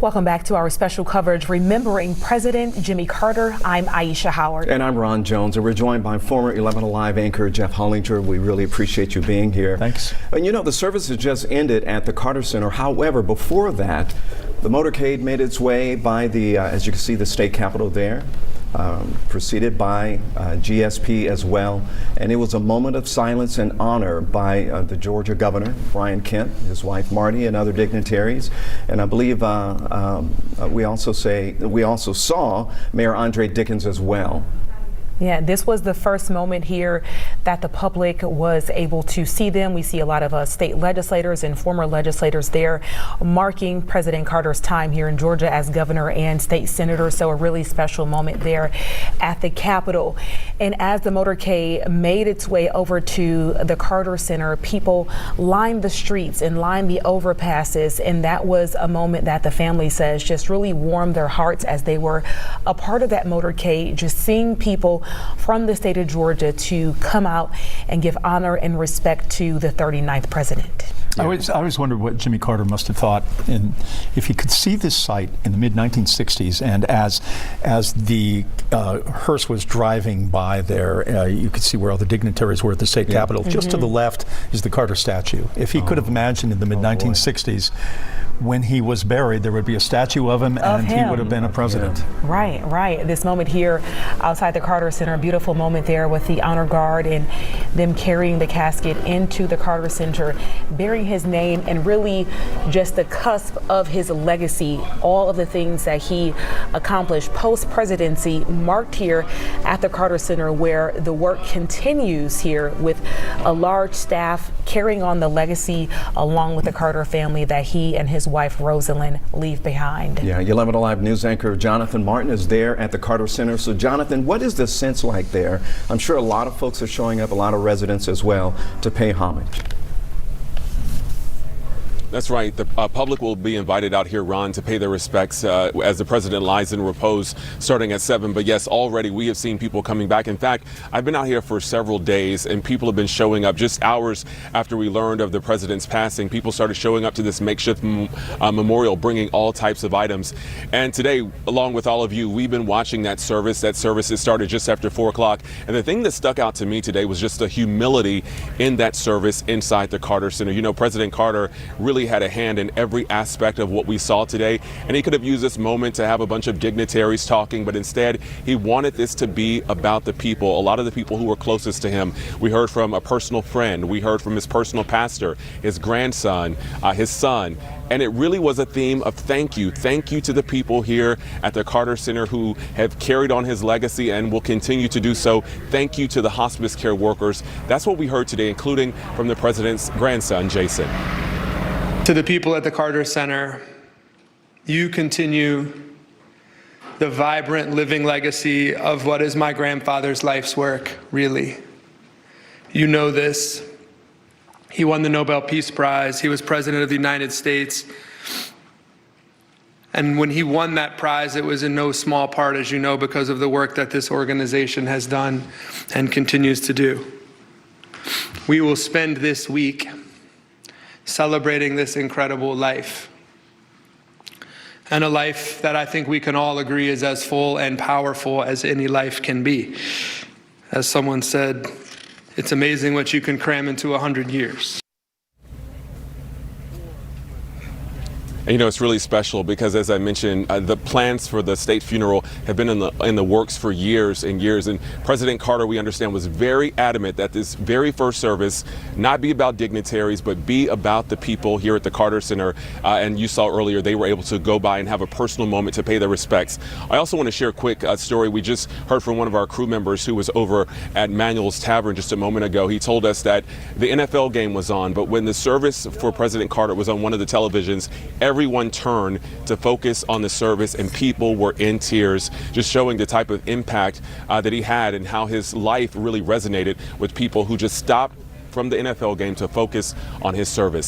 Welcome back to our special coverage remembering President Jimmy Carter. I'm Aisha Howard. And I'm Ron Jones, and we're joined by former 11 Alive anchor Jeff Hollinger. We really appreciate you being here. Thanks. And you know, the service has just ended at the Carter Center. However, before that, the motorcade made its way by the, as you can see, the state capitol there. Preceded by GSP as well. And it was a moment of silence and honor by the Georgia governor, Brian Kemp, his wife Marty, and other dignitaries. And I believe we also saw Mayor Andre Dickens as well. Yeah, this was the first moment here that the public was able to see them. We see a lot of state legislators and former legislators there marking President Carter's time here in Georgia as governor and state senator. So a really special moment there at the Capitol. And as the motorcade made its way over to the Carter Center, people lined the streets and lined the overpasses. And that was a moment that the family says just really warmed their hearts as they were a part of that motorcade, just seeing people from the state of Georgia to come out and give honor and respect to the 39th president. Yeah. I always wondered what Jimmy Carter must have thought if he could see this site in the mid-1960s, and as the hearse was driving by there, you could see where all the dignitaries were at the state capitol. Just to the left is the Carter statue. If he could have imagined in the mid-1960s, when he was buried, there would be a statue of him, and he would have been a president. Right, right. This moment here outside the Carter Center, a beautiful moment there with the honor guard and them carrying the casket into the Carter Center, bearing his name, and really just the cusp of his legacy, all of the things that he accomplished post-presidency marked here at the Carter Center, where the work continues here with a large staff carrying on the legacy along with the Carter family that he and his wife Rosalind leave behind. Yeah, 11 Alive news anchor Jonathan Martin is there at the Carter Center. So Jonathan, what is the sense like there? I'm sure a lot of folks are showing up, a lot of residents as well, to pay homage. That's right. The public will be invited out here, Ron, to pay their respects as the president lies in repose starting at 7. But yes, already we have seen people coming back. In fact, I've been out here for several days and people have been showing up just hours after we learned of the president's passing. People started showing up to this makeshift memorial, bringing all types of items. And today, along with all of you, we've been watching that service. That service has started just after 4 o'clock. And the thing that stuck out to me today was just the humility in that service inside the Carter Center. You know, President Carter really had a hand in every aspect of what we saw today, and he could have used this moment to have a bunch of dignitaries talking, but instead he wanted this to be about the people, a lot of the people who were closest to him. We heard from a personal friend, we heard from his personal pastor, his grandson, his son, and it really was a theme of thank you to the people here at the Carter Center who have carried on his legacy and will continue to do so. Thank you to the hospice care workers. That's what we heard today, including from the president's grandson, Jason. To the people at the Carter Center, you continue the vibrant living legacy of what is my grandfather's life's work, really. You know this. He won the Nobel Peace Prize. He was president of the United States. And when he won that prize, it was in no small part, as you know, because of the work that this organization has done and continues to do. We will spend this week celebrating this incredible life, and a life that I think we can all agree is as full and powerful as any life can be. As someone said, it's amazing what you can cram into 100 years. And, you know, it's really special because, as I mentioned, the plans for the state funeral have been in the works for years and years. And President Carter, we understand, was very adamant that this very first service not be about dignitaries, but be about the people here at the Carter Center. And you saw earlier, they were able to go by and have a personal moment to pay their respects. I also want to share a quick story. We just heard from one of our crew members who was over at Manuel's Tavern just a moment ago. He told us that the NFL game was on, but when the service for President Carter was on one of the televisions, everyone turned to focus on the service and people were in tears, just showing the type of impact that he had and how his life really resonated with people who just stopped from the NFL game to focus on his service.